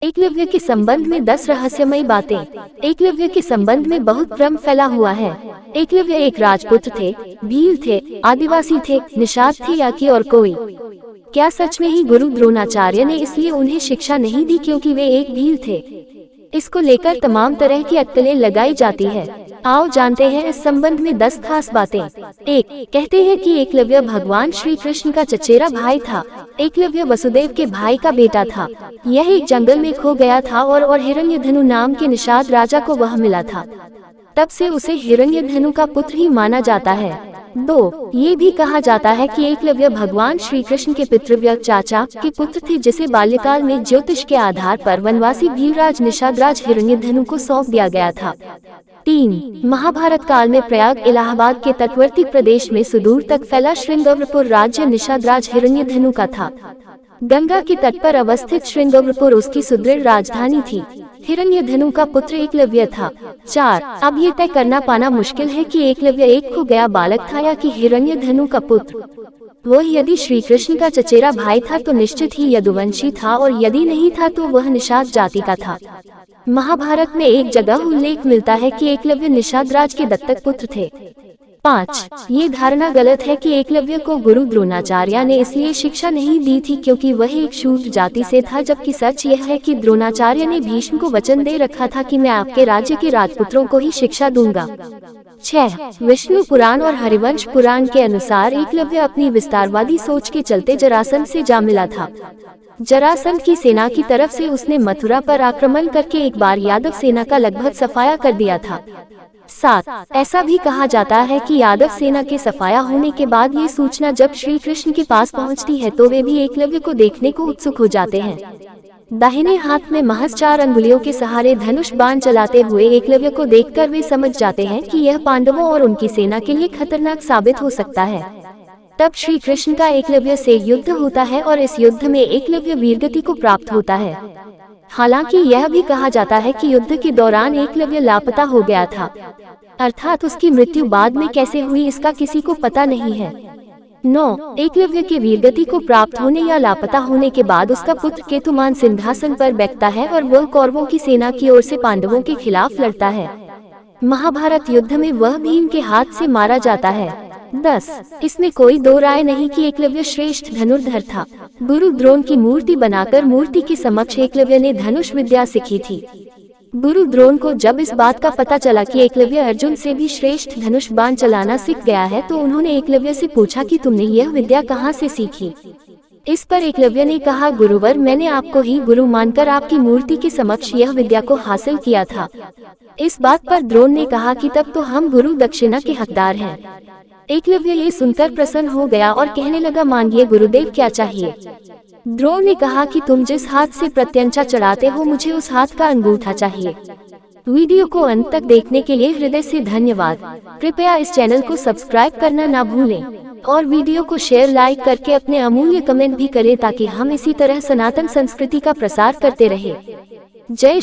एकलव्य के संबंध में 10 रहस्यमयी बातें। एकलव्य के संबंध में बहुत भ्रम फैला हुआ है। एकलव्य एक राजपुत्र थे, भील थे, आदिवासी थे, निषाद थे या कि और कोई? क्या सच में ही गुरु द्रोणाचार्य ने इसलिए उन्हें शिक्षा नहीं दी क्योंकि वे एक भील थे? इसको लेकर तमाम तरह की अटकलें लगाई जाती है। आओ जानते हैं इस संबंध में 10 खास बातें। 1. कहते हैं कि एकलव्य भगवान श्री कृष्ण का चचेरा भाई था। एकलव्य वसुदेव के भाई का बेटा था। यह एक जंगल में खो गया था और हिरण्यधनु नाम के निषाद राजा को वह मिला था। तब से उसे हिरण्यधनु का पुत्र ही माना जाता है। 2. ये भी कहा जाता है कि एकलव्य भगवान श्री कृष्ण के पितृव्य चाचा के पुत्र थे जिसे बाल्यकाल में ज्योतिष के आधार पर वनवासी भीलराज निषादराज हिरण्यधनु को सौंप दिया गया था। 3. महाभारत काल में प्रयाग इलाहाबाद के तटवर्ती प्रदेश में सुदूर तक फैला श्रृंगवरपुर राज्य निषादराज हिरण्यधनु का था। गंगा के तट पर अवस्थित श्रृंगवरपुर उसकी सुदृढ़ राजधानी थी। हिरण्यधनु का पुत्र एकलव्य था। 4. अब ये तय करना पाना मुश्किल है कि एकलव्य एक खो गया बालक था या कि हिरण्यधनु का पुत्र। वह यदि श्री कृष्ण का चचेरा भाई था तो निश्चित ही यदुवंशी था और यदि नहीं था तो वह निषाद जाति का था। महाभारत में एक जगह उल्लेख मिलता है कि एकलव्य निषादराज के दत्तक पुत्र थे। 5. ये धारणा गलत है कि एकलव्य को गुरु द्रोणाचार्य ने इसलिए शिक्षा नहीं दी थी क्योंकि वह एक शूद्र जाति से था, जबकि सच यह है कि द्रोणाचार्य ने भीष्म को वचन दे रखा था कि मैं आपके राज्य के राजपुत्रों को ही शिक्षा दूंगा। 6. विष्णु पुराण और हरिवंश पुराण के अनुसार एकलव्य अपनी विस्तारवादी सोच के चलते जरासंध से जा मिला था। जरासंध की सेना की तरफ से उसने मथुरा पर आक्रमण करके एक बार यादव सेना का लगभग सफाया कर दिया था। 7. ऐसा भी कहा जाता है कि यादव सेना के सफाया होने के बाद ये सूचना जब श्री कृष्ण के पास पहुंचती है तो वे भी एकलव्य को देखने को उत्सुक हो जाते हैं। दाहिने हाथ में महज 4 अंगुलियों के सहारे धनुष बाण चलाते हुए एकलव्य को देखकर वे समझ जाते हैं कि यह पांडवों और उनकी सेना के लिए खतरनाक साबित हो सकता है। तब श्री कृष्ण का एकलव्य से युद्ध होता है और इस युद्ध में एकलव्य वीरगति को प्राप्त होता है। हालांकि यह भी कहा जाता है कि युद्ध के दौरान एकलव्य लापता हो गया था, अर्थात उसकी मृत्यु बाद में कैसे हुई इसका किसी को पता नहीं है। 9. एकलव्य के वीरगति को प्राप्त होने या लापता होने के बाद उसका पुत्र केतुमान सिंहासन पर बैठता है और वह कौरवों की सेना की ओर से पांडवों के खिलाफ लड़ता है। महाभारत युद्ध में वह भीम के हाथ से मारा जाता है। 10. इसमें कोई दो राय नहीं कि एकलव्य श्रेष्ठ धनुर्धर था। गुरु द्रोण की मूर्ति बनाकर मूर्ति के समक्ष एकलव्य ने धनुष विद्या सीखी थी। गुरु द्रोण को जब इस बात का पता चला कि एकलव्य अर्जुन से भी श्रेष्ठ धनुष बाण चलाना सीख गया है तो उन्होंने एकलव्य से पूछा कि तुमने यह विद्या कहाँ से सीखी। इस पर एकलव्य ने कहा, गुरुवर, मैंने आपको ही गुरु मानकर आपकी मूर्ति के समक्ष यह विद्या को हासिल किया था। इस बात पर द्रोण ने कहा कि तब तो हम गुरु दक्षिणा के हकदार हैं। एकलव्य ये सुनकर प्रसन्न हो गया और कहने लगा, मांगिए गुरुदेव, क्या चाहिए। द्रोण ने कहा कि तुम जिस हाथ से प्रत्यंचा चढ़ाते हो मुझे उस हाथ का अंगूठा चाहिए। वीडियो को अंत तक देखने के लिए हृदय से धन्यवाद। कृपया इस चैनल को सब्सक्राइब करना ना भूलें और वीडियो को शेयर लाइक करके अपने अमूल्य कमेंट भी करें ताकि हम इसी तरह सनातन संस्कृति का प्रसार करते रहें। जय